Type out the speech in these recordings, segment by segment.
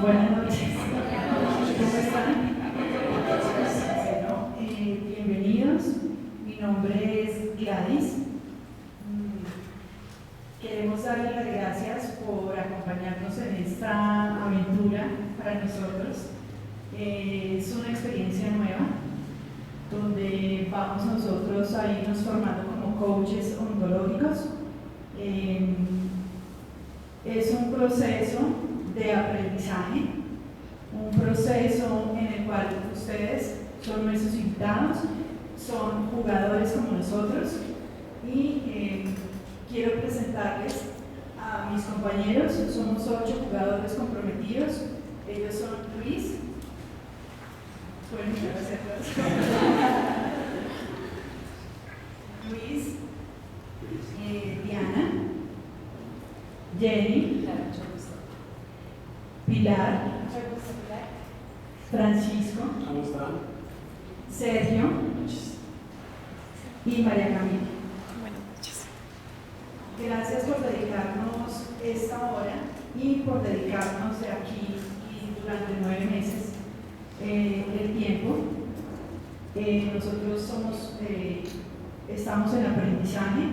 Buenas noches. ¿Cómo están? Bueno, bienvenidos. Mi nombre es Gladys. Queremos darles las gracias por acompañarnos en esta aventura para nosotros. Es una experiencia nueva donde vamos nosotros a irnos formando como coaches ontológicos. Es un proceso de aprendizaje, un proceso en el cual ustedes son nuestros invitados, son jugadores como nosotros y quiero presentarles a mis compañeros. Somos 8 jugadores comprometidos. Ellos son Luis, pueden mirar hacia atrás. Luis, Diana, Jenny, Pilar, Francisco, ¿Cómo están? Sergio y María Camila. Gracias por dedicarnos esta hora y por dedicarnos de aquí y durante 9 meses el tiempo. Nosotros estamos en aprendizaje,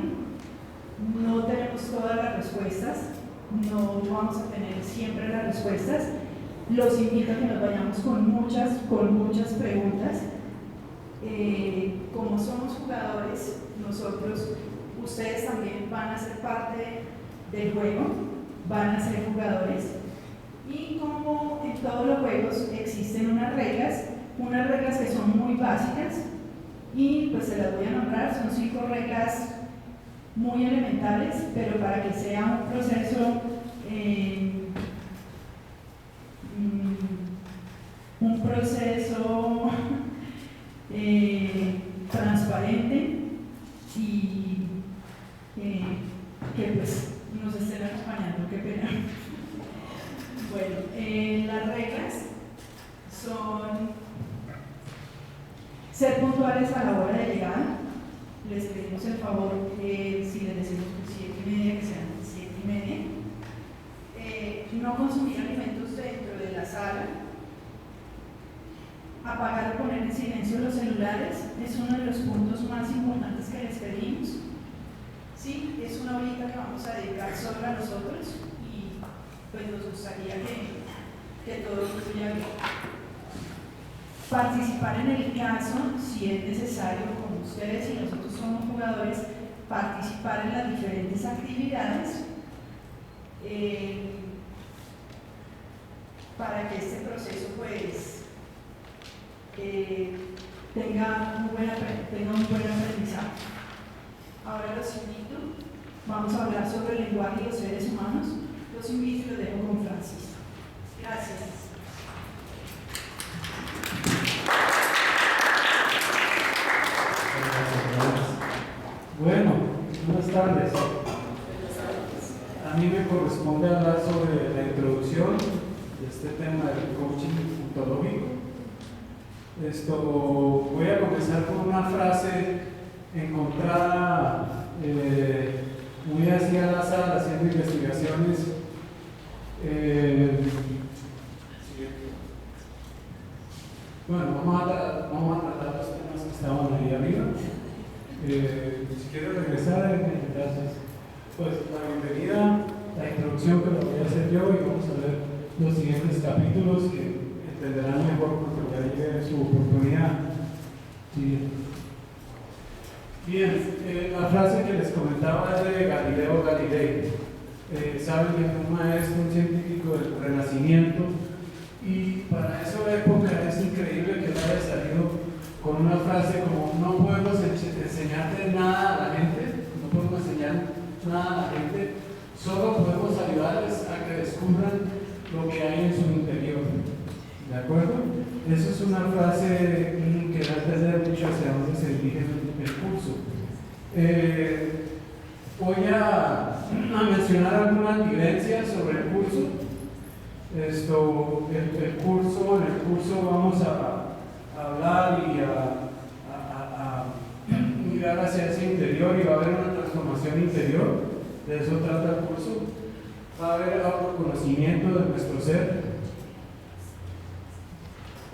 no tenemos todas las respuestas, no vamos a tener siempre las respuestas. Los invito a que nos vayamos con muchas preguntas. Como somos jugadores, ustedes también van a ser parte del juego, van a ser jugadores. Y como en todos los juegos existen unas reglas que son muy básicas y pues se las voy a nombrar. Son 5 reglas muy elementales, pero para que sea un proceso transparente y que pues nos estén acompañando, qué pena. Bueno, las reglas son ser puntuales a la hora de llegar. Les pedimos el favor que si les decimos 7:30, que sean 7:30. No consumir alimentos dentro de la sala. Apagar o poner en silencio los celulares es uno de los puntos más importantes que les pedimos. Sí, es una horita que vamos a dedicar solo a nosotros y pues nos gustaría que todo fluya bien. Participar en el caso, si es necesario, como ustedes y nosotros somos jugadores, participar en las diferentes actividades para que este proceso pues tenga un buen aprendizaje. Ahora los invito, vamos a hablar sobre el lenguaje de los seres humanos. Los invito y los dejo con Francisco. Gracias. Bueno, buenas tardes. A mí me corresponde hablar sobre la introducción de este tema del coaching ontológico. Voy a comenzar con una frase encontrada muy hacia al azar haciendo investigaciones. Bueno, vamos a tratar los temas que estaban ahí arriba. Si quiero regresar, gracias. Pues la bienvenida, la introducción que la voy a hacer yo y vamos a ver los siguientes capítulos que entenderán mejor porque ya llegue su oportunidad. Sí. Bien, la frase que les comentaba es de Galileo Galilei. Saben que fue un maestro, un científico del Renacimiento, y para esa época es increíble que él haya salido con una frase como: no podemos enseñarte nada a la gente, no podemos enseñar nada a la gente, solo podemos ayudarles a que descubran lo que hay en su interior. ¿De acuerdo? Eso es una frase que da a entender mucho hacia dónde se dirige el curso. Voy a mencionar algunas vivencias sobre el curso. En el curso vamos a hablar y a mirar hacia ese interior, y va a haber una transformación interior. De eso trata el curso. Va a haber autoconocimiento de nuestro ser.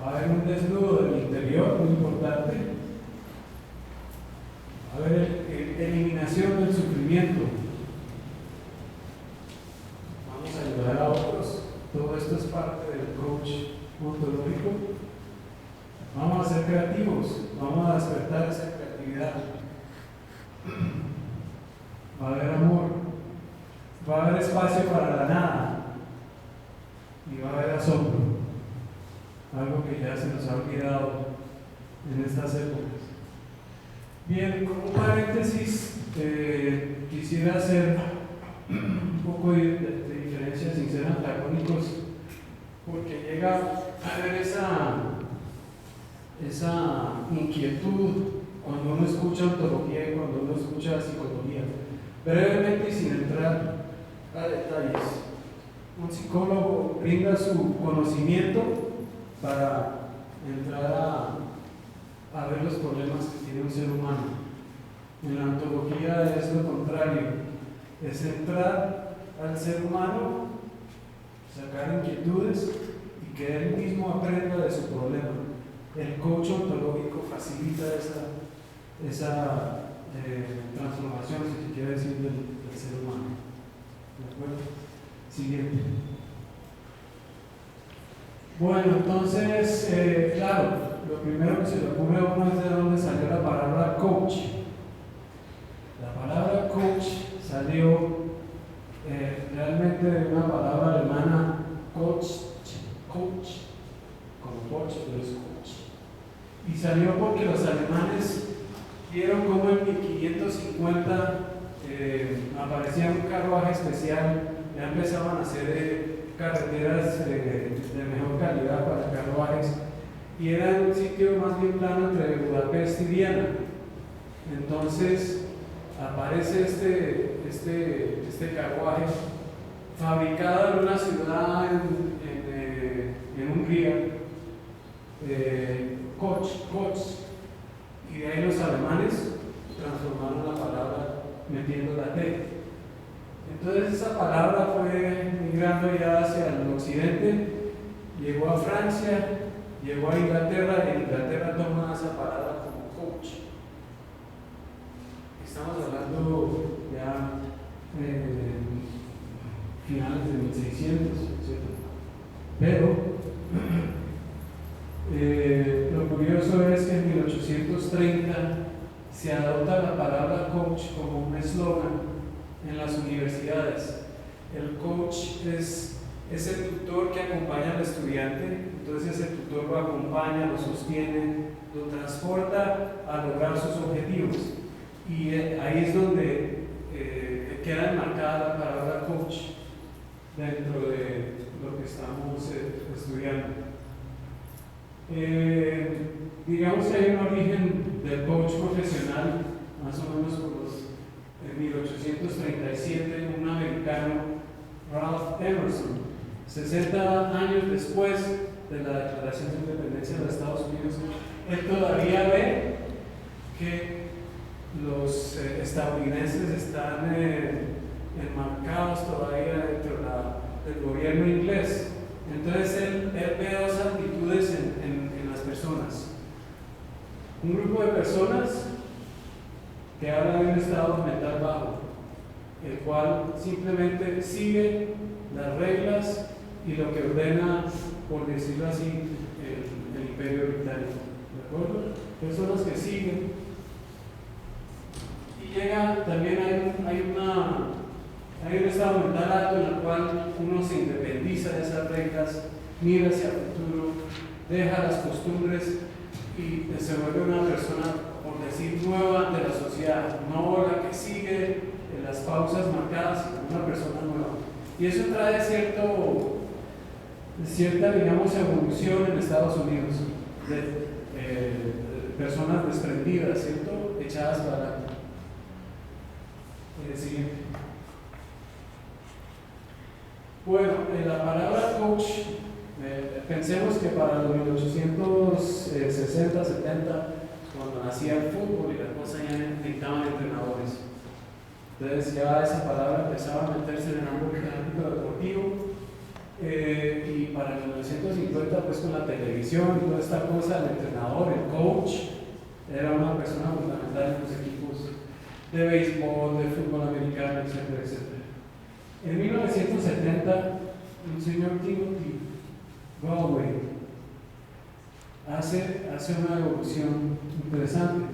Va a haber un desnudo del interior, muy importante. Va a haber eliminación del sufrimiento. Vamos a ayudar a otros. Todo esto es parte del coach ontológico. Vamos a ser creativos, vamos a despertar esa creatividad. Va a haber amor, va a haber espacio para la nada y va a haber asombro, algo que ya se nos ha olvidado en estas épocas. Bien, como un paréntesis, quisiera hacer un poco de diferencia sin ser antagónicos, porque llega a haber esa inquietud cuando uno escucha ontología y cuando uno escucha psicología. Brevemente y sin entrar a detalles, un psicólogo brinda su conocimiento para entrar a ver los problemas que tiene un ser humano. En la ontología es lo contrario, es entrar al ser humano, sacar inquietudes y que él mismo aprenda de su problema. El coach ontológico facilita esa transformación, si se quiere decir, del ser humano. ¿De acuerdo? Siguiente. Bueno, entonces, claro, lo primero que se le ocurre a uno es de dónde salió la palabra coach. La palabra coach salió realmente de una palabra alemana, coach, como coach, pero es coach. Y salió porque los alemanes vieron cómo en 1550 aparecía un carruaje especial, ya empezaban a hacer carreteras de mejor calidad para carruajes, y era un sitio más bien plano entre Budapest y Viena. Entonces aparece este carruaje fabricado en una ciudad en Hungría, Koch, y de ahí los alemanes transformaron la palabra metiendo la T. Entonces esa palabra fue migrando ya hacia el occidente, llegó a Francia, llegó a Inglaterra, y en Inglaterra toma esa palabra como coach. Estamos hablando ya finales de 1600, etc. Pero lo curioso es que en 1830 se adopta la palabra coach como un eslogan en las universidades. El coach es el tutor que acompaña al estudiante, entonces el tutor lo acompaña, lo sostiene, lo transporta a lograr sus objetivos. Y ahí es donde queda enmarcada la palabra coach dentro de lo que estamos estudiando. Digamos que hay un origen del coach profesional, más o menos en 1837, un americano, Ralph Emerson, 60 años después de la Declaración de Independencia de los Estados Unidos, él todavía ve que los estadounidenses están enmarcados todavía dentro del gobierno inglés. Entonces él ve dos actitudes en las personas. Un grupo de personas que habla de un estado mental bajo, el cual simplemente sigue las reglas y lo que ordena, por decirlo así, el Imperio Británico. ¿De acuerdo? Personas que siguen. Y llega, también hay un estado mental alto en el cual uno se independiza de esas reglas, mira hacia el futuro, deja las costumbres y se vuelve una persona, por decir, nueva ante la sociedad, no la que sigue las pausas marcadas, sino una persona nueva. Y eso trae cierta, digamos, evolución en Estados Unidos, de personas desprendidas, ¿cierto? Echadas para adelante. Siguiente. Bueno, la palabra coach, pensemos que para los 1860, 70, cuando nacía el fútbol y las cosas ya necesitaban entrenadores. Entonces ya esa palabra empezaba a meterse en el ámbito deportivo Y para 1950, pues con la televisión y toda esta cosa, el entrenador, el coach, era una persona fundamental en los equipos de béisbol, de fútbol americano, etcétera, etcétera. En 1970, el señor Timothy Galway hace una evolución interesante,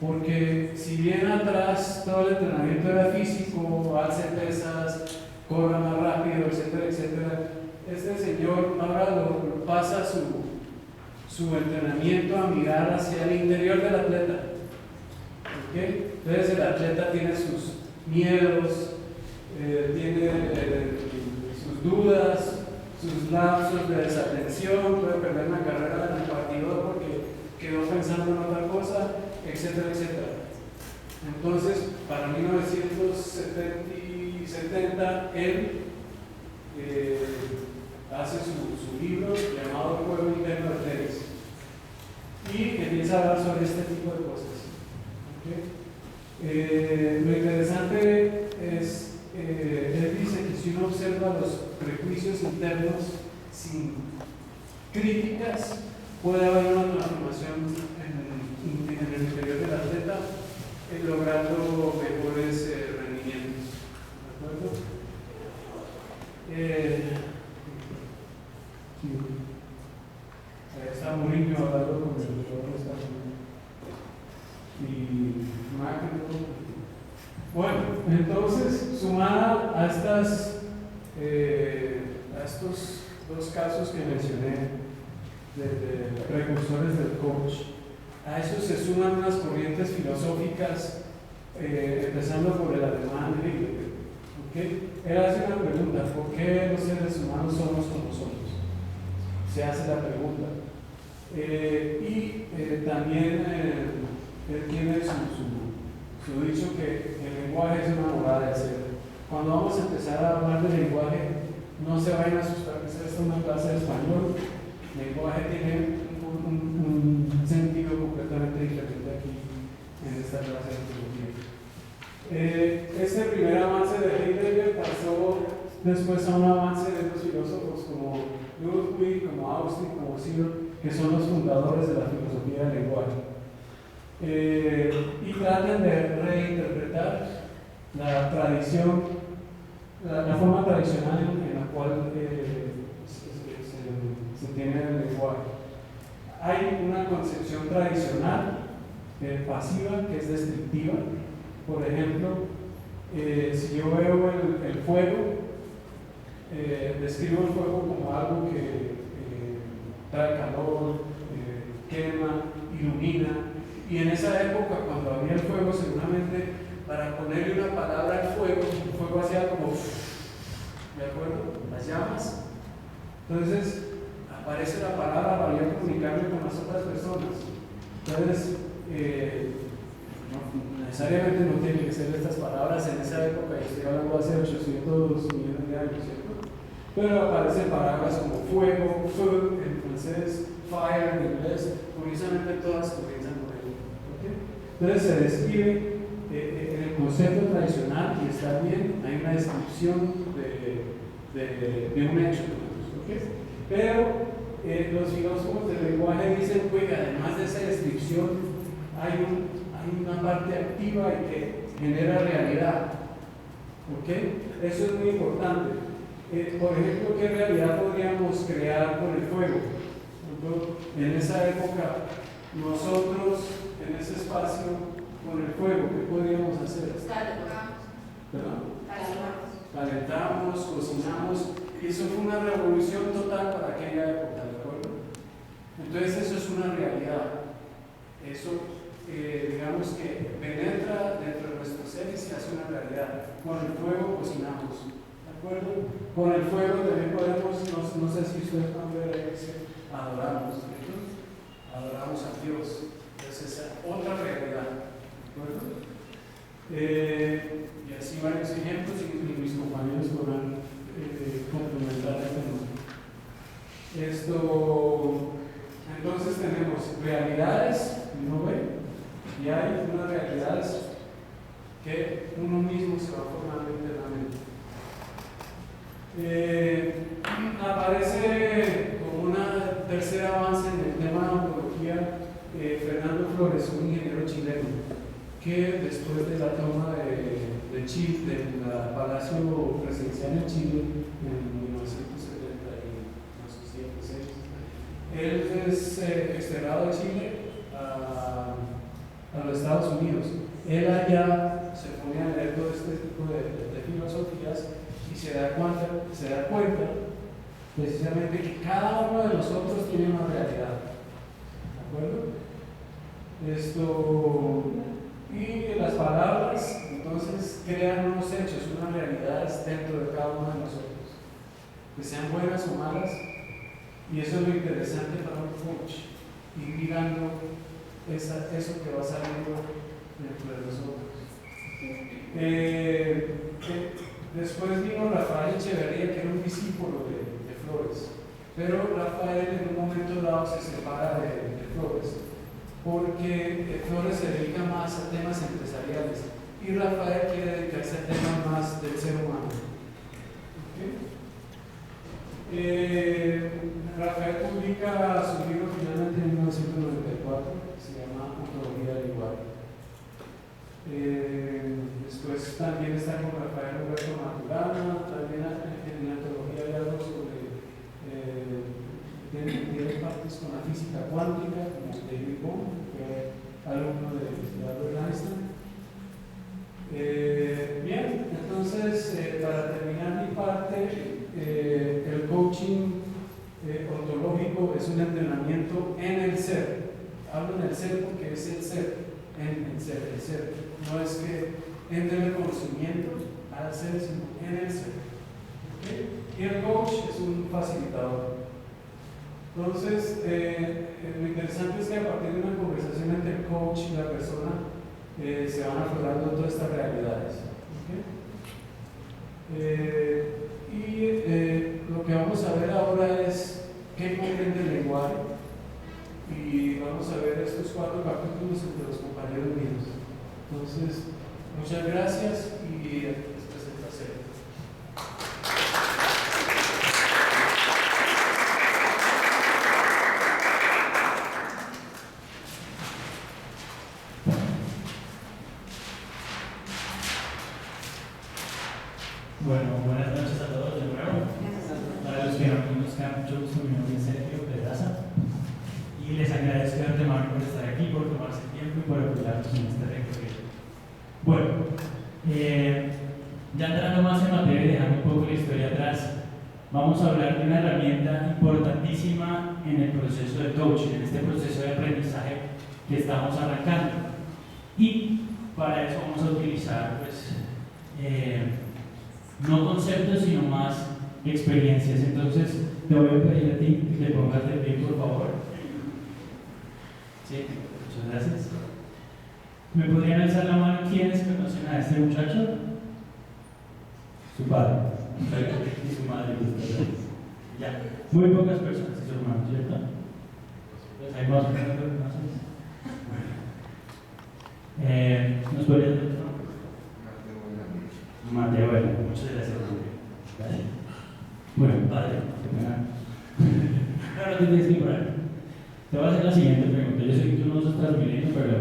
porque si bien atrás todo el entrenamiento era físico, alce pesas, corra más rápido, etcétera, etcétera, este señor ahora pasa su entrenamiento a mirar hacia el interior del atleta. ¿Okay? Entonces el atleta tiene sus miedos, tiene sus dudas, sus lapsos de desatención, puede perder una carrera en el partido porque quedó pensando en otra cosa, etcétera, etcétera. Entonces, para 1970, él hace su libro llamado El Juego Interno de Tenis y empieza a hablar sobre este tipo de cosas. ¿Okay? Lo interesante es, él dice que si uno observa los prejuicios internos sin críticas, puede haber una transformación en el interior del atleta, logrando mejores rendimientos. ¿De acuerdo? Sí. Ahí está Mourinho hablando con el jugador de Estados Unidos. Y Macron. Bueno, entonces, sumada a estos dos casos que mencioné de precursores del coach, a eso se suman unas corrientes filosóficas, empezando por el alemán Hegel. ¿Okay? Él hace una pregunta: ¿por qué los seres humanos somos como somos? Se hace la pregunta. También él tiene su dicho que el lenguaje es una morada de ser. Cuando vamos a empezar a hablar de lenguaje, no se vayan a asustar que esta es una clase de español. El lenguaje tiene un sentido completamente diferente aquí en esta clase de filosofía. Este primer avance de Heidegger pasó después a un avance de los filósofos como Ludwig, como Austin, como Searle, que son los fundadores de la filosofía del lenguaje. Y tratan de reinterpretar la tradición, la forma tradicional en la cual se tiene el lenguaje. Hay una concepción tradicional pasiva que es descriptiva. Por ejemplo, si yo veo el fuego, describo el fuego como algo que trae calor, quema, ilumina. Y en esa época, cuando había el fuego, seguramente para ponerle una palabra al fuego, el fuego hacía como, ¿de acuerdo? Las llamas. Entonces, aparece la palabra para yo comunicarme con las otras personas. Entonces, no, necesariamente no tienen que ser estas palabras en esa época, y estoy hablando hace 800 millones de años, ¿cierto? Pero aparecen palabras como fuego, feu en francés, fire en inglés, curiosamente todas comienzan con él. ¿Okay? Entonces se describe en el concepto tradicional, y está bien, hay una descripción de un hecho. ¿Okay? Pero los filósofos del lenguaje dicen que además de esa descripción hay una parte activa y que genera realidad. ¿Okay? Eso es muy importante. Por ejemplo, ¿qué realidad podríamos crear con el fuego? En esa época, nosotros en ese espacio con el fuego, ¿qué podríamos hacer? Calentamos, cocinamos, y eso fue una revolución total para aquella época, ¿de acuerdo? Entonces eso es una realidad. Eso, digamos que penetra dentro de nuestro ser y se hace una realidad. Con el fuego cocinamos, ¿de acuerdo? Con el fuego también podemos, no sé si ustedes van a ver, adoramos, ¿cierto? Adoramos a Dios. Entonces esa otra realidad, ¿de acuerdo? Y así varios ejemplos, y mis compañeros podrán complementar este tema. Entonces tenemos realidades, ¿no ve? Y hay unas realidades que uno mismo se va formando internamente. Aparece como una tercer avance en el tema de ontología Fernando Flores, un ingeniero chileno, que después de la toma de Chile, del Palacio Presidencial en Chile en 1976, él es extraditado de Chile a los Estados Unidos. Él allá se pone a leer todo este tipo de filosofías y se da cuenta precisamente que cada uno de nosotros tiene una realidad. ¿De acuerdo? Y las palabras entonces crean unos hechos, unas realidades dentro de cada uno de nosotros, que sean buenas o malas, y eso es lo interesante para un coach, ir mirando eso que va saliendo dentro de nosotros. Después vino Rafael Echeverría, que era un discípulo de Flores, pero Rafael en un momento dado se separa de Flores, porque Flores se dedica más a temas empresariales y Rafael quiere dedicarse a temas más del ser humano. Rafael publica su libro finalmente en 1994, que se llama Ontología del Lenguaje. Después también está con Rafael Roberto Maturana, también en la ontología hay algo sobre tiene partes con la física cuántica, como David Bohm, que es alumno de Albert Einstein. Bien, entonces para terminar mi parte, el coaching ontológico es un entrenamiento en el ser. Hablo en el ser porque es el ser, en el ser. No es que entre el conocimiento al ser, sino en el ser. ¿Okay? Y el coach es un facilitador. Entonces, lo interesante es que a partir de una conversación entre el coach y la persona se van aflorando todas estas realidades. ¿Okay? Lo que vamos a ver ahora es qué comprende el lenguaje, y vamos a ver estos 4 capítulos entre los compañeros míos. Entonces, muchas gracias y después el placer. Bueno, buenas noches a todos de nuevo. Para los que no conozcan, mucho gusto, mi nombre es Sergio Pedraza y les agradezco de antemano por estar aquí, por tomarse el tiempo y por apoyarnos en este recorrido. Bueno, ya entrando más en materia y dejando un poco la historia atrás, vamos a hablar de una herramienta importantísima en el proceso de coaching, en este proceso de aprendizaje que estamos arrancando. Y para eso vamos a utilizar, pues, no conceptos, sino más experiencias. Entonces, te voy a pedir a ti que te pongas de pie, por favor. Sí, muchas gracias. ¿Me podrían alzar la mano quienes conocen a este muchacho? Su padre y su madre. Ya, muy pocas personas y su hermano, ¿cierto? Pues hay más personas que conoces. Bueno, ¿nos podrías dar otro nombre? Mateo, bueno, muchas gracias. Gracias. Bueno, padre, no te tienes que parar. Te voy a hacer la siguiente pregunta. Yo sé que tú no sos Transmilenio, pero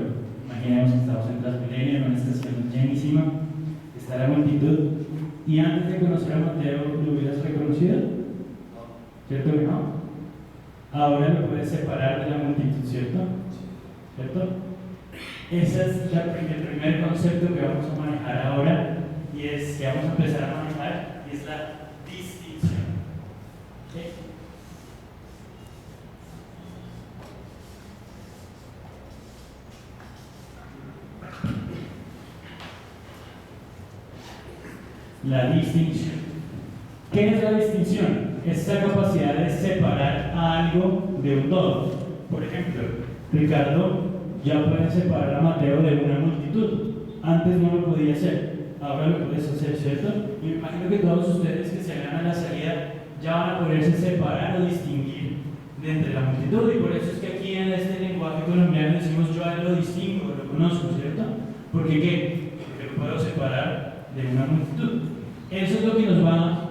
imaginemos que estamos en Transmilenio, en una estación llenísima, está la multitud, y antes de conocer a Mateo, ¿lo hubieras reconocido? ¿Cierto que no? Ahora lo puedes separar de la multitud, ¿cierto? ¿Cierto? Ese es el primer concepto que vamos a manejar ahora, y es que vamos a empezar a manejar, y es la distinción. ¿Okay? La distinción. ¿Qué es la distinción? Es esa capacidad de separar a algo de un todo. Por ejemplo, Ricardo ya puede separar a Mateo de una multitud. Antes no lo podía hacer. Ahora lo puedes hacer, ¿cierto? Y me imagino que todos ustedes que se hagan a la salida ya van a poderse separar o distinguir de entre la multitud, y por eso es que aquí en este lenguaje colombiano decimos yo a él lo distingo, lo conozco, ¿cierto? ¿Porque qué? Porque lo puedo separar de una multitud. Eso es lo que nos va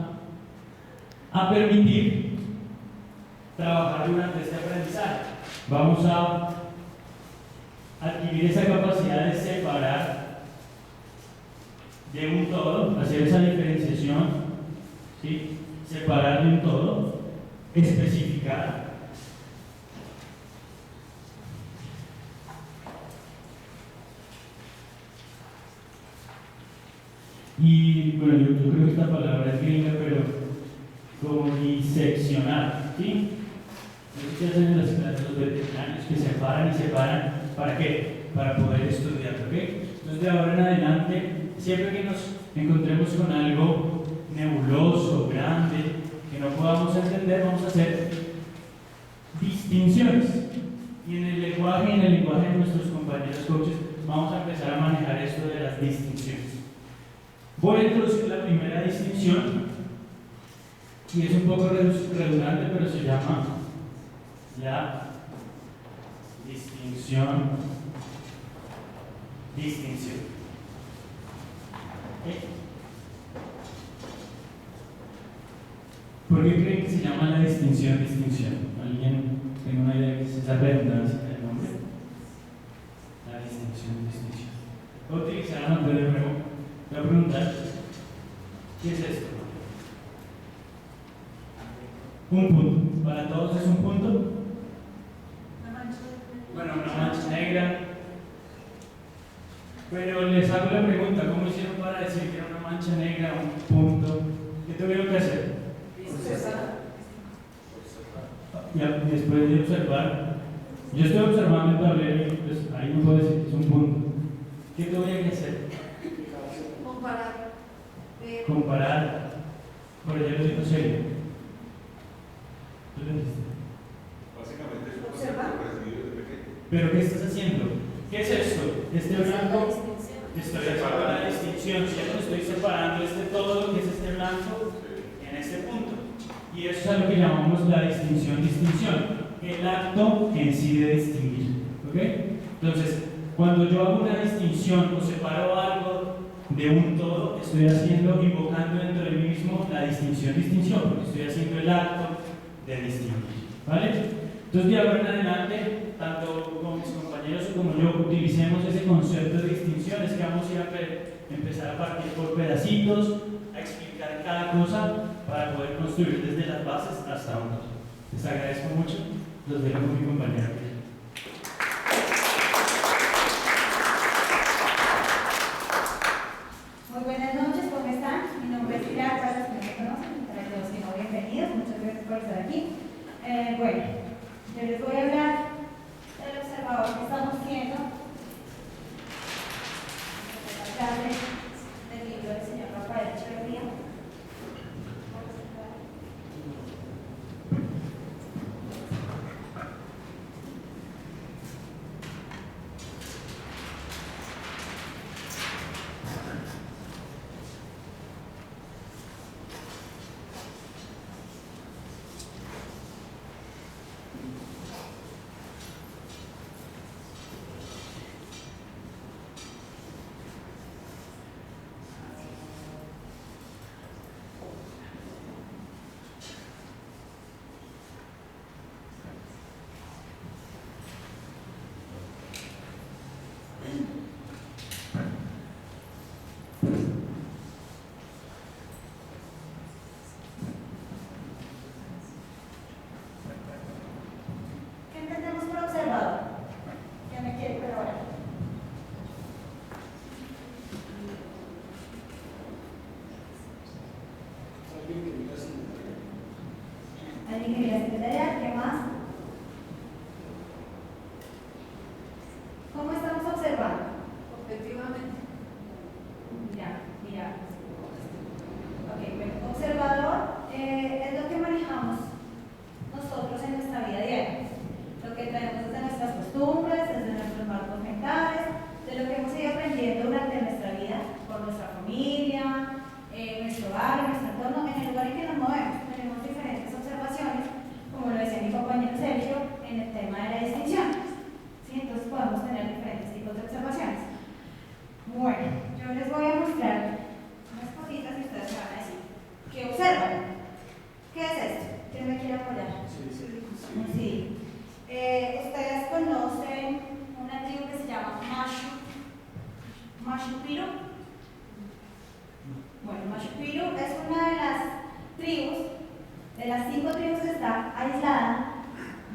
a permitir trabajar durante este aprendizaje. Vamos a adquirir esa capacidad de separar de un todo, hacer esa diferenciación, ¿sí? Separar de un todo, especificar. Y bueno, yo creo que esta palabra es gringa, pero como diseccionar, ¿sí? Eso que hacen en las clases los veterinarios, que separan y separan, ¿para qué? Para poder estudiar, ¿ok? Entonces de ahora en adelante, siempre que nos encontremos con algo nebuloso, grande, que no podamos entender, vamos a hacer distinciones. Y en el lenguaje de nuestros compañeros coaches, vamos a empezar a manejar esto de las distinciones. Voy a introducir la primera distinción, y es un poco redundante, pero se llama la distinción. ¿Okay? ¿Por qué creen que se llama la distinción? ¿Alguien tiene una idea de qué es esa redundancia del nombre? La distinción. Voy a utilizar la nota de nuevo. Voy a preguntar, ¿qué es esto? Un punto. ¿Para todos es un punto? Bueno, una mancha negra. Pero les hago la pregunta, ¿cómo hicieron para decir que era una mancha negra, un punto? ¿Qué tuvieron que hacer? Ya, después de observar, yo estoy observando el tablero y pues ahí no puedo decir que es un punto. ¿Qué tuve que hacer? Comparar. Por allá lo digo serio. ¿Tú lo dijiste? Básicamente es un concepto recibido desde pequeño. ¿Pero qué estás haciendo? ¿Qué es esto? Este blanco. Estoy haciendo la distinción, ¿cierto? Estoy separando todo lo que es este blanco en este punto. Y eso es a lo que llamamos la distinción. El acto en sí de distinguir. ¿Ok? Entonces, cuando yo hago una distinción o separo algo de un todo, estoy invocando dentro de mí mismo la distinción, porque estoy haciendo el acto de distinguir. ¿Vale? Entonces, de ahora en adelante, tanto como mis compañeros como yo utilicemos ese concepto de distinción, es que vamos a ir a empezar a partir por pedacitos, a explicar cada cosa para poder construir desde las bases hasta un todo. Les agradezco mucho, los dejo con mi compañero. Muy buenas noches, ¿cómo están? Mi nombre es Pilar, para los que no me conocen, para los que no, bienvenidos, muchas gracias por estar aquí. Bueno, yo les voy a hablar del observador que estamos viendo, la clase del libro del señor Rafael Echeverría. ¿Qué entendemos por observador? ¿Qué me quiere colaborar? Alguien que mira secretarial, ¿qué más? ¿Cómo estamos observando? Objetivamente. Mira. Ok, bueno, observador es lo que manejamos nosotros en nuestra vida diaria. Lo que traemos desde nuestras costumbres, desde nuestros marcos mentales, de lo que hemos ido aprendiendo durante nuestra vida, por nuestra familia, nuestro barrio, nuestro entorno, en el lugar en que nos movemos. Tenemos diferentes observaciones, como lo decía mi compañero Sergio, en el tema de la distinción. ¿Sí? Entonces podemos tener diferentes tipos de observaciones. Bueno, yo les voy a mostrar unas cositas y ustedes me van a decir ¿qué observan? ¿Qué es Bueno, Machu Picchu es una de las tribus, de las 5 tribus que está aislada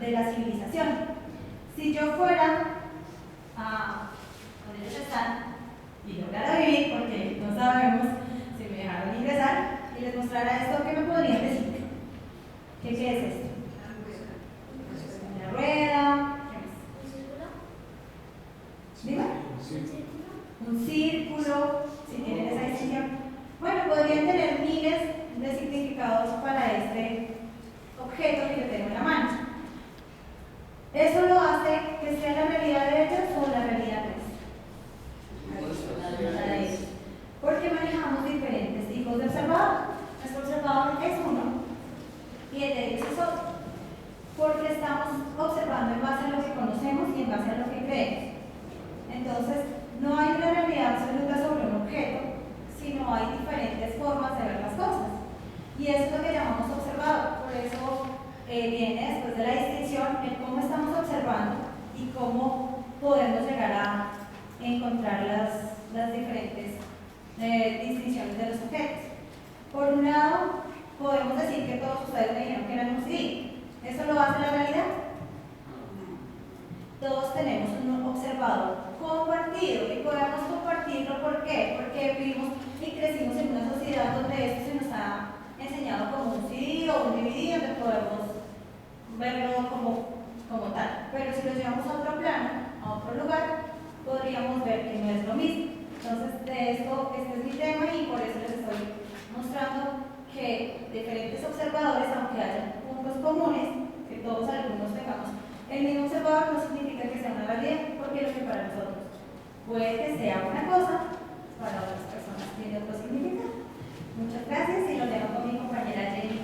de la civilización. Si yo fuera a donde ellos están y lograra vivir, porque no sabemos si me dejaron ingresar, y les mostrara esto, ¿qué me podrían decir? ¿Qué es esto? Una rueda. ¿Qué más? ¿Diga? Un círculo, si tienen esa distinción. Bueno, podrían tener miles de significados para este objeto que yo tengo en la mano. ¿Eso lo hace que sea la realidad de ellos o la realidad nuestra? La de ellos. Porque manejamos diferentes tipos de observador. Nuestro observador es uno y el de ellos es otro. Porque estamos observando en base a lo que conocemos y en base a lo que creemos. Entonces, no hay una realidad absoluta sobre un objeto, sino hay diferentes formas de ver las cosas. Y eso es lo que llamamos observador. Por eso viene después de la distinción en cómo estamos observando y cómo podemos llegar a encontrar las diferentes distinciones de los objetos. Por un lado, podemos decir que todos ustedes me dijeron que eran un CD. ¿Eso lo hace la realidad? Todos tenemos un observador compartido y podemos compartirlo. ¿Por qué? Porque vivimos y crecimos en una sociedad donde esto se nos ha enseñado como un CD o un DVD donde podemos verlo como tal. Pero si lo llevamos a otro plano, a otro lugar, podríamos ver que no es lo mismo. Entonces, de esto, este es mi tema y por eso les estoy mostrando que diferentes observadores, aunque haya puntos comunes, que todos algunos tengamos el mismo observador, no significa que sea una realidad, porque lo que para nosotros puede que sea una cosa, para otras personas tiene otro significado. Muchas gracias y lo dejo con mi compañera Jenny.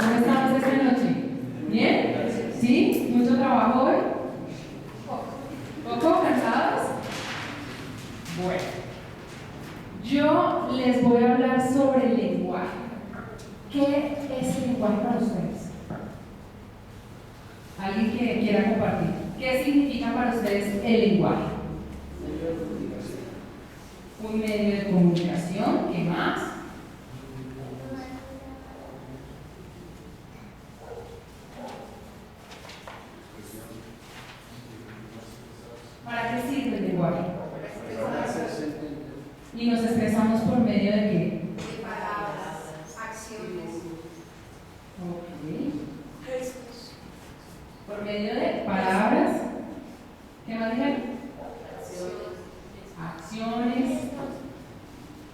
¿Cómo estamos esta noche? ¿Bien? ¿Sí? ¿Mucho trabajo hoy? ¿Poco? ¿Cansados? Bueno, yo les voy a hablar sobre el lenguaje. ¿Qué es el lenguaje para ustedes? ¿Alguien que quiera compartir? ¿Qué significa para ustedes el lenguaje? Un medio de comunicación. ¿Qué más? ¿Para qué sirve el lenguaje? Y nos expresamos por medio de qué? De palabras, acciones. Ok. Gestos. Por medio de palabras. ¿Qué más dijeron? Acciones.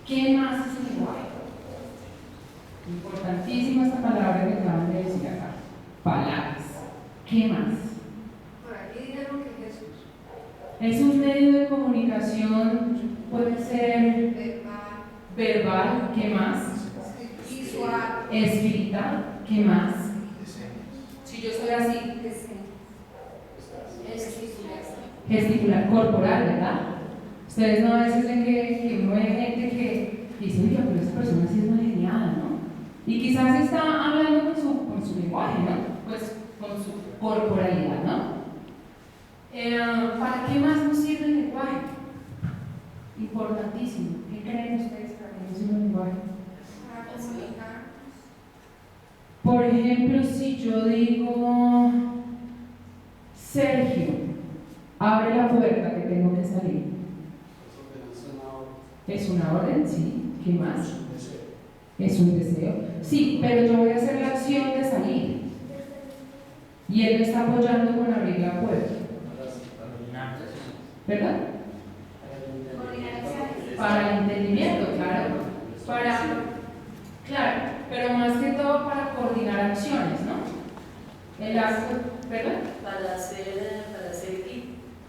¿Qué más es el lenguaje? Importantísima esta palabra que acaban de decir acá. Palabras. ¿Qué más? Por aquí dijeron que Jesús. Es un medio de comunicación, puede ser verbal, ¿qué más? Visual. Escrita, ¿qué más? Si yo soy así, gesticular, corporal, ¿verdad? Ustedes no a veces ven que uno ve gente que dice, oiga, pero esa persona sí es una geniada, ¿no? Y quizás está hablando con su lenguaje, ¿no? Pues con su corporalidad, ¿no? ¿Para qué más nos sirve el lenguaje? Importantísimo. ¿Qué creen ustedes para qué nos sirve el lenguaje? Para comunicar. Por ejemplo, si yo digo, Sergio, abre la puerta que tengo que salir. Es una orden, sí. ¿Qué más? Es un deseo. Sí, pero yo voy a hacer la acción de salir. Y él me está apoyando con abrir la puerta. ¿Verdad? Para el entendimiento, claro. Claro, pero más que todo para coordinar acciones, ¿no? El acto, ¿verdad? Para hacer equipo.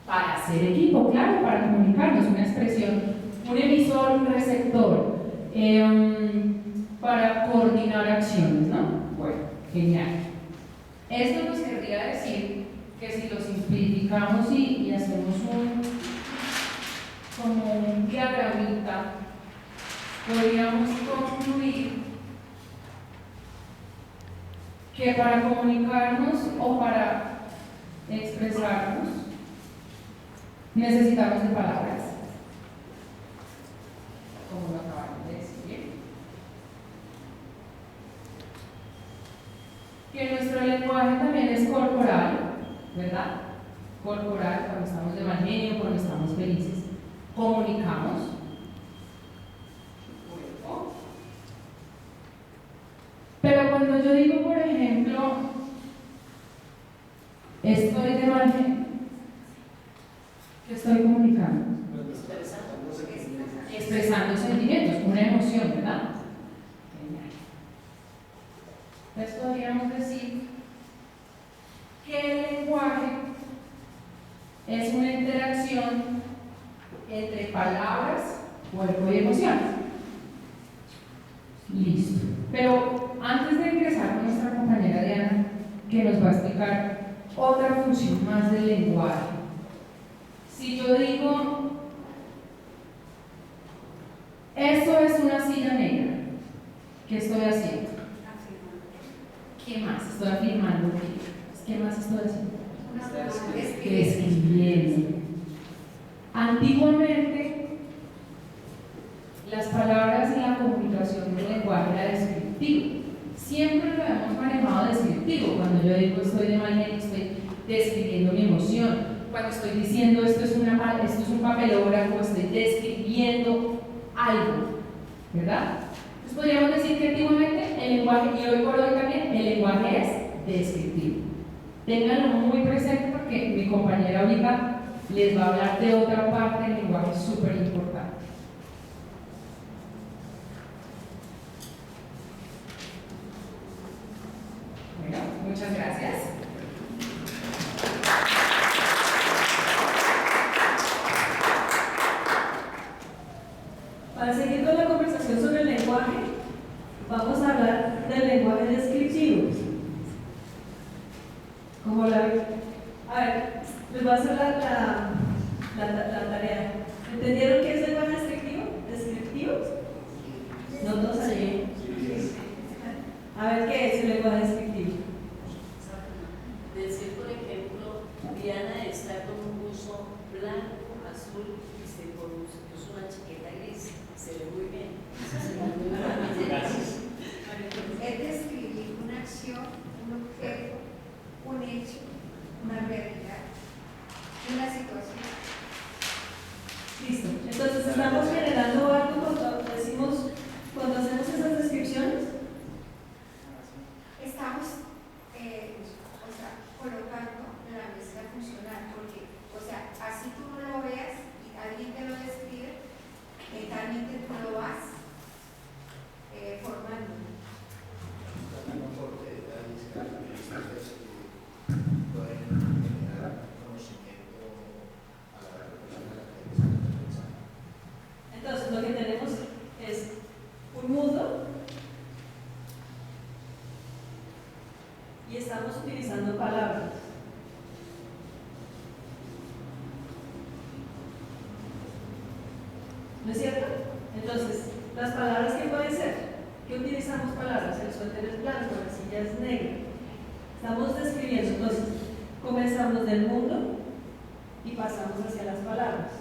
Para hacer equipo, claro, para comunicarnos, una expresión, un emisor, un receptor, para coordinar acciones, ¿no? Bueno, genial. Esto nos querría decir que si lo simplificamos y hacemos como un diagramita, podríamos concluir que para comunicarnos o para expresarnos necesitamos de palabras, como lo acabamos de decir. Que nuestro lenguaje también es corporal, ¿verdad? Corporal, cuando estamos de mal genio, cuando estamos felices. Comunicamos. Pero cuando yo digo, por ejemplo, estoy de mal genio, ¿qué estoy comunicando? Expresando sentimientos, una emoción, ¿verdad? Entonces podríamos decir que el lenguaje es una interacción entre palabras, cuerpo y emoción. Listo. Pero antes de ingresar con nuestra compañera Diana, que nos va a explicar otra función más del lenguaje. Si yo digo, esto es una silla negra, ¿qué estoy haciendo? ¿Qué más? Estoy afirmando ¿qué más estoy haciendo? Describiendo. Antiguamente, las palabras en la comunicación del lenguaje era descriptivo. Siempre lo hemos manejado descriptivo. Cuando yo digo estoy de mal genio, estoy describiendo mi emoción. Cuando estoy diciendo esto es un papelógrafo, estoy describiendo algo, ¿verdad? Entonces podríamos decir que antiguamente el lenguaje, y hoy por hoy también, el lenguaje es descriptivo. Ténganlo muy presente porque mi compañera ahorita les va a hablar de otra parte del lenguaje súper importante. Bueno, muchas gracias. Para seguir con la conversación sobre el lenguaje, vamos a hablar del lenguaje descriptivo. Como a ver, les voy a hacer la tarea. ¿Entendieron qué es lenguaje descriptivo? ¿Descriptivo? No todos allí. A ver, ¿qué es el lenguaje descriptivo? Decir, por ejemplo, Diana está con un buzo blanco, azul, y se puso una chaqueta gris. Se ve muy bien. Es describir una acción, un objeto, un hecho, una realidad, una situación. Listo. Entonces, ¿estamos generando algo cuando hacemos esas descripciones? Estamos colocando la mezcla funcional, porque, así tú no lo veas y alguien te lo describe, mentalmente tú lo vas formando. Porque las características pueden generar conocimiento a la persona que está pensando. Entonces, lo que tenemos es un mundo y estamos utilizando palabras. ¿No es cierto? Entonces, las palabras, ¿qué pueden ser? ¿Qué utilizamos palabras? El suéter es blanco, la silla es negra. Estamos describiendo, entonces, comenzamos del mundo y pasamos hacia las palabras.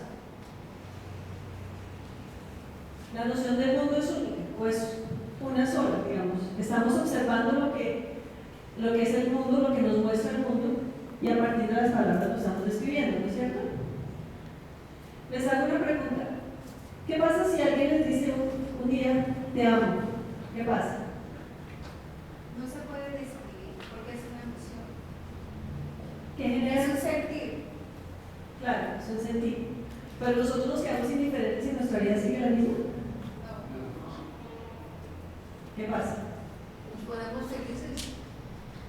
La noción del mundo es única, pues una sola, digamos. Estamos observando lo que es el mundo, lo que nos muestra el mundo, y a partir de las palabras lo estamos describiendo, ¿no es cierto? Les hago una pregunta. ¿Qué pasa si alguien les dice un día, te amo? ¿Qué pasa? No se puede describir porque es una emoción. ¿Qué genera? Es un sentir. Claro, es un sentir. Pero nosotros nos quedamos indiferentes y nuestra vida sigue la misma. ¿Qué pasa? Podemos felices.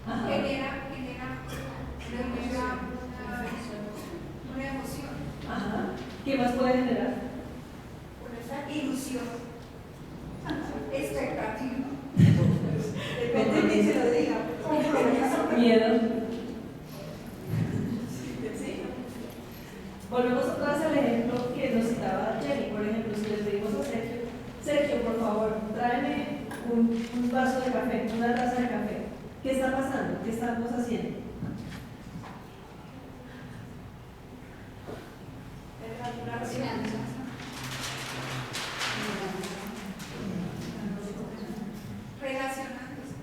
Ajá. Genera una emoción. Ajá. ¿Qué más puede generar? Una ilusión. Expectativa. Depende de quién se lo diga. Compromiso. Miedo. ¿Sí? Volvemos otra vez al ejemplo que nos citaba Jenny. Por ejemplo, si le pedimos a Sergio, por favor, tráeme un vaso de café, una taza de café. ¿Qué está pasando? ¿Qué estamos haciendo? ¿Alguna cuestión? Relacionándose.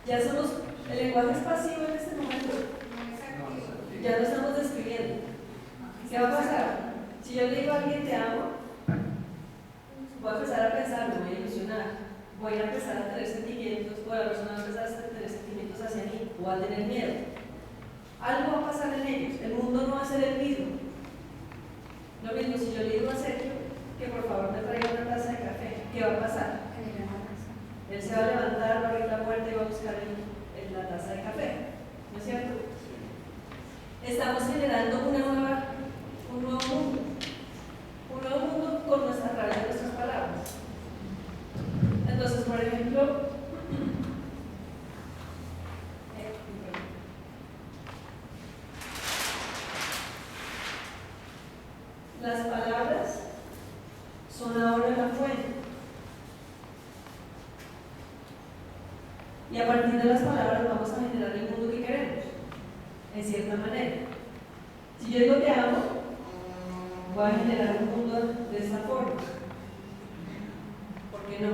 Ya somos, el lenguaje es pasivo en este momento, ya lo estamos describiendo. ¿Qué va a pasar? Si yo le digo a alguien te amo, voy a empezar a pensar, me voy a ilusionar, voy a empezar a tener sentimientos, o la persona va a empezar a tener sentimientos hacia mí, o a tener miedo. Algo va a pasar en ellos, el mundo no va a ser el mismo. Lo mismo, si yo le digo a Sergio que por favor me traiga una taza de café, ¿qué va a pasar? Él se va a levantar, va a abrir la puerta y va a buscar la taza de café, ¿no es cierto? Estamos generando un nuevo mundo con a través de nuestras palabras. Entonces, por ejemplo, las palabras son ahora la fuente. Y a partir de las palabras vamos a generar el mundo que queremos, en cierta manera. Si yo digo te amo, voy a generar un mundo de esta forma. ¿Por qué no?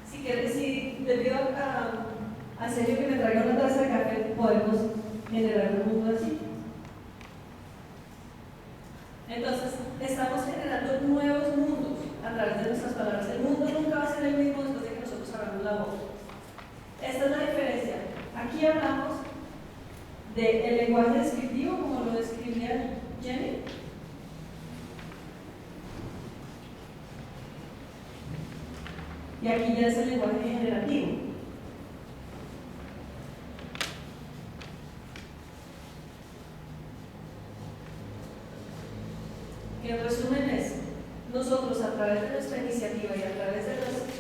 Si le pido a Sergio que me traiga una taza de café, podemos generar un mundo así. Entonces, estamos generando nuevos mundos a través de nuestras palabras. El mundo nunca va a ser el mismo después de que nosotros abramos la boca. Esta es la diferencia. Aquí hablamos del lenguaje descriptivo, como lo describía Jenny. Y aquí ya es el lenguaje generativo. Que en resumen es, nosotros a través de nuestra iniciativa y a través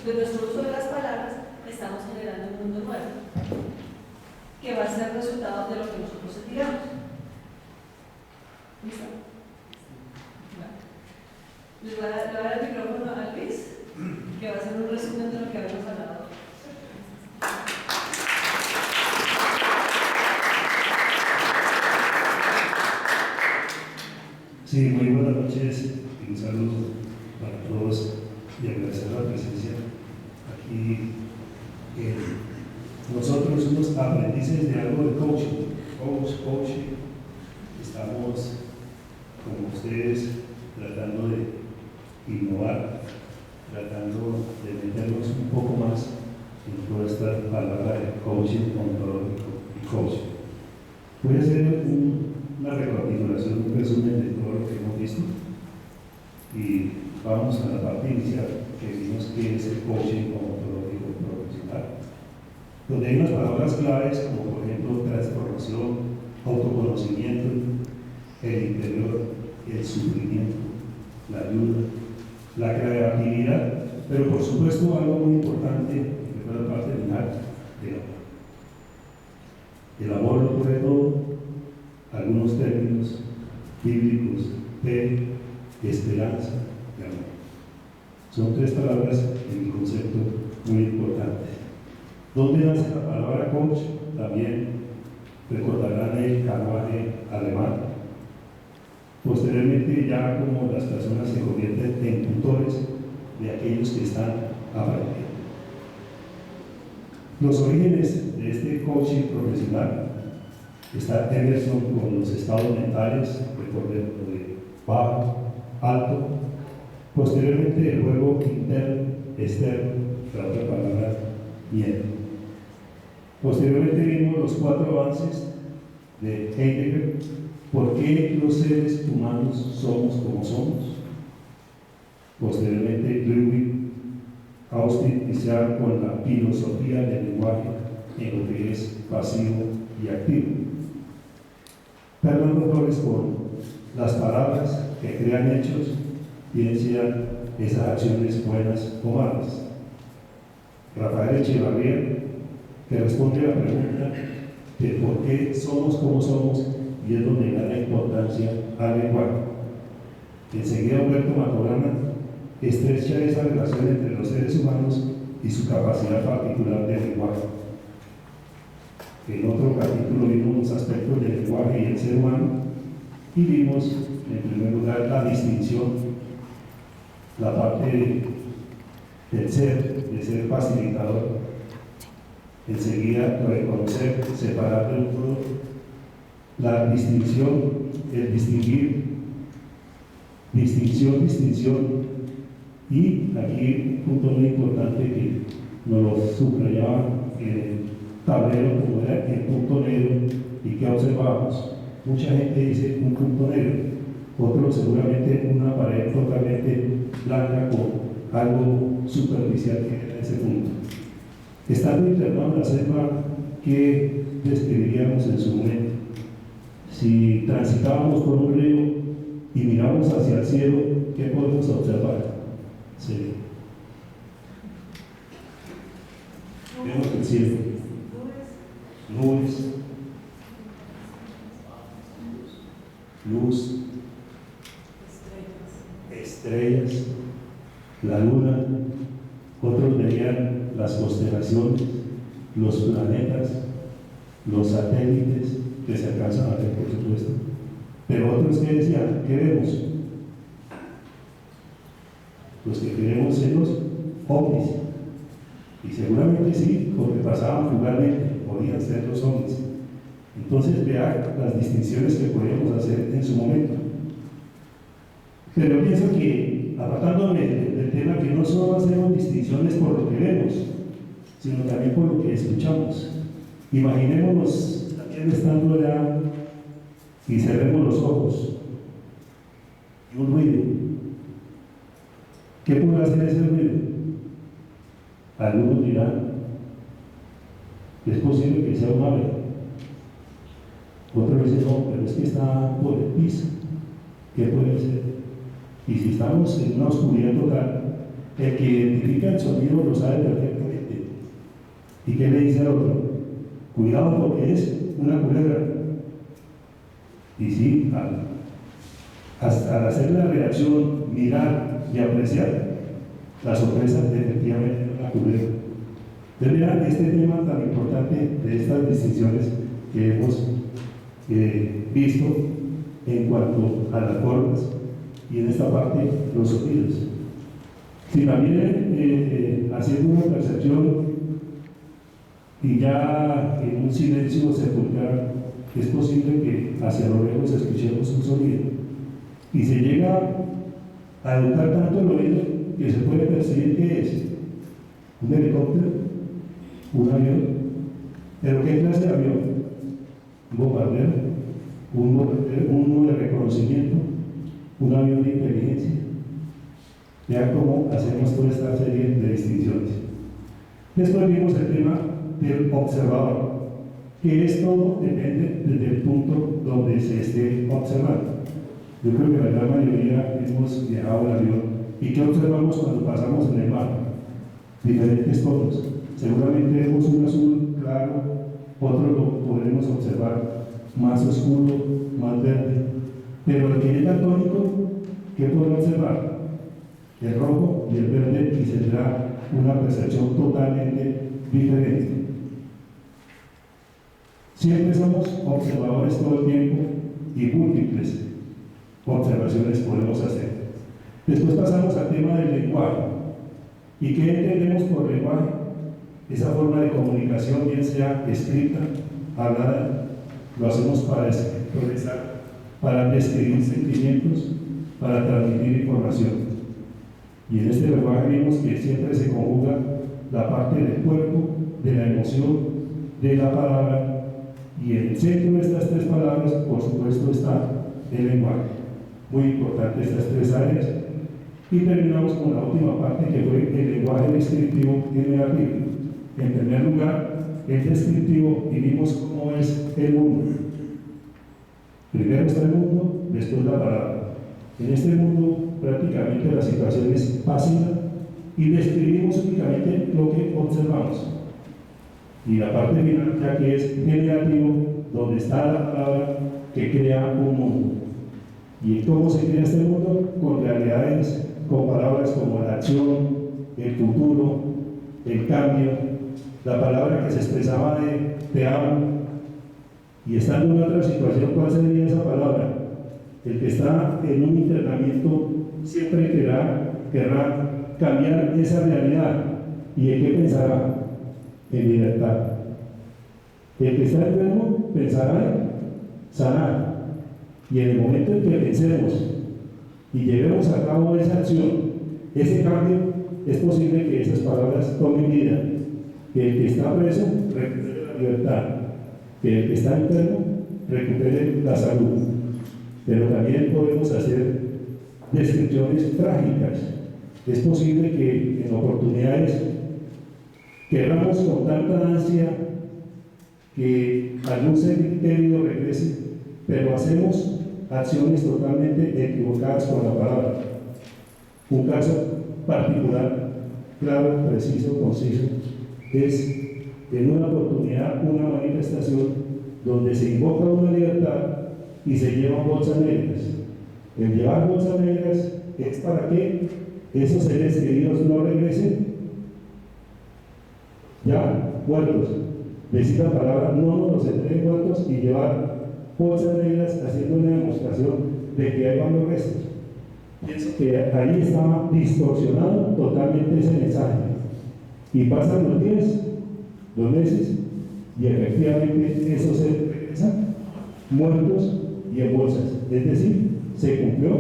de nuestro uso de las palabras, estamos generando un mundo nuevo, que va a ser el resultado de lo que nosotros sentiremos. ¿Listo? Les voy a dar el micrófono a Luis, que va a hacer un resumen de lo que habíamos hablado. Sí, muy buenas noches y un saludo para todos y agradecer la presencia aquí. Nosotros somos aprendices de algo de coaching. Estamos, como ustedes, tratando de innovar, tratando de meternos un poco más en toda esta palabra de coaching ontológico y coaching. Voy a hacer una recapitulación, un resumen de todo lo que hemos visto y vamos a la parte inicial que vimos que es el coaching ontológico profesional, donde hay unas palabras claves como por ejemplo transformación, autoconocimiento, el interior, el sufrimiento, la ayuda, la creatividad, pero por supuesto algo muy importante, que fue la parte final, del amor. El amor lo puede todo, algunos términos bíblicos, fe, esperanza y amor. Son tres palabras en mi concepto muy importantes. ¿Dónde nace la palabra coach? También recordarán el carruaje alemán. Posteriormente, ya como las personas se convierten en tutores de aquellos que están aprendiendo. Los orígenes de este coaching profesional está Emerson con los estados mentales, recordemos de bajo, alto. Posteriormente, el juego interno, externo, la otra palabra, miedo. Posteriormente vimos los 4 avances de Heidegger. ¿Por qué los seres humanos somos como somos? Posteriormente, Ludwig Austin iniciar con la filosofía del lenguaje en lo que es pasivo y activo. Fernando Flores con las palabras que crean hechos, bien sean esas acciones buenas o malas. Rafael Echevarría, que responde a la pregunta de por qué somos como somos y es donde da la importancia al lenguaje. Enseguida Humberto Maturana estrecha esa relación entre los seres humanos y su capacidad particular de lenguaje. En otro capítulo vimos los aspectos del lenguaje y el ser humano, y vimos en primer lugar la distinción, la parte de ser facilitador, enseguida reconocer, separar del todo, la distinción, el distinguir, distinción, y aquí un punto muy importante que nos lo subrayaba en el tablero, como era el punto negro, y que observamos. Mucha gente dice un punto negro, otro seguramente una pared totalmente blanca con algo superficial que era ese punto. Estando internado en la selva, ¿qué describiríamos en su momento? Si transitábamos por un río y miramos hacia el cielo, ¿qué podemos observar? Sí. Vemos el cielo, nubes, luz, estrellas, la luna, otros verían las constelaciones, los planetas, los satélites que se alcanzan a ver, por supuesto. Pero otros que decían, ¿qué vemos? Los que queremos en los ovnis. Y seguramente sí, porque pasaban fugazmente, podían ser los ovnis. Entonces vean las distinciones que podíamos hacer en su momento. Pero pienso que, apartándome del tema, que no solo hacemos distinciones por lo que vemos, sino también por lo que escuchamos. Imaginémonos también estando allá y cerremos los ojos y un ruido. ¿Qué puede hacer ese ruido? Algunos dirán, es posible que sea un ave. Otros dicen, no, pero es que está por el piso. ¿Qué puede ser? Y si estamos en una oscuridad total, el que identifica el sonido lo sabe perfectamente. ¿Y qué le dice al otro? Cuidado porque es una culebra. Y sí, al hacer la reacción, mirar y apreciar, la sorpresa de efectivamente una culebra. Entonces vean este tema tan importante de estas distinciones que hemos visto en cuanto a las formas y en esta parte los sonidos. Si también haciendo una percepción y ya en un silencio sepulcral, es posible que hacia lo lejos escuchemos un sonido y se llega a educar tanto el oído que se puede percibir que es un helicóptero, un avión. ¿Pero qué clase de avión? Un bombardero, uno de reconocimiento, un avión de inteligencia. Vean cómo hacemos toda esta serie de distinciones. Después vimos el tema del observador, que es todo depende desde el punto donde se esté observando. Yo creo que la gran mayoría hemos viajado en avión. ¿Y qué observamos cuando pasamos en el mar? Diferentes tonos. Seguramente vemos un azul claro, otro lo podremos observar más oscuro, más verde. Pero el que es daltónico, ¿qué podrá observar? El rojo y el verde, y tendrá una percepción totalmente diferente. Siempre somos observadores todo el tiempo y múltiples observaciones podemos hacer. Después pasamos al tema del lenguaje. ¿Y qué entendemos por lenguaje? Esa forma de comunicación, bien sea escrita, hablada, lo hacemos para expresar, para describir sentimientos, para transmitir información. Y en este lenguaje vimos que siempre se conjuga la parte del cuerpo, de la emoción, de la palabra, y en el centro de estas tres palabras, por supuesto, está el lenguaje. Muy importante estas tres áreas. Y terminamos con la última parte, que fue el lenguaje descriptivo y negativo. En primer lugar, el descriptivo, y vimos cómo es el mundo. Primero está el mundo, después la palabra. En este mundo prácticamente la situación es pasiva y describimos únicamente lo que observamos. Y la parte final, ya que es el negativo, donde está la palabra que crea un mundo. ¿Y cómo se crea este mundo? Con realidades, con palabras como la acción, el futuro, el cambio, la palabra que se expresaba de te amo. Y estando en otra situación, ¿cuál sería esa palabra? El que está en un internamiento siempre querrá cambiar esa realidad. ¿Y en qué pensará? En libertad. El que está enfermo pensará en sanar. Y en el momento en que pensemos y llevemos a cabo esa acción, ese cambio, es posible que esas palabras tomen vida. Que el que está preso recupere la libertad, que el que está enfermo recupere la salud. Pero también podemos hacer descripciones trágicas. Es posible que en oportunidades queramos con tanta ansia que algún ser querido regrese, pero hacemos acciones totalmente equivocadas con la palabra. Un caso particular, claro, preciso, conciso, es en una oportunidad, una manifestación donde se invoca una libertad y se llevan bolsas negras. El llevar bolsas negras es para que esos seres queridos no regresen ya muertos. Decir la palabra, no nos los entreguen muertos, y llevar bolsas negras haciendo una demostración de que hay varios restos. Pienso que ahí estaba distorsionado totalmente ese mensaje. Y pasan los días, los meses, y efectivamente esos se regresan muertos y en bolsas. Es decir, se cumplió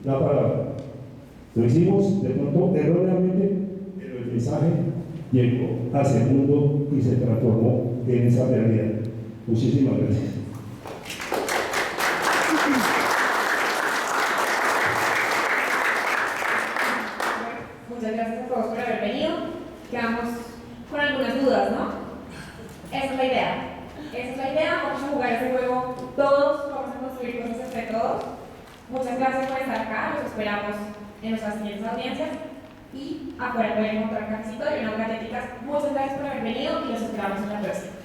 la palabra. Lo hicimos de pronto erróneamente, pero el mensaje llegó hacia el mundo y se transformó en esa realidad. Muchísimas gracias. Muchas gracias a todos por haber venido. Quedamos con algunas dudas, ¿no? Esa es la idea. Esa es la idea. Vamos a jugar ese juego todos, vamos a construir cosas entre todos. Muchas gracias por estar acá. Los esperamos en nuestras siguientes audiencias. Y afuera pueden encontrar un cafecito y unas galletitas. Muchas gracias por haber venido y los esperamos en la próxima.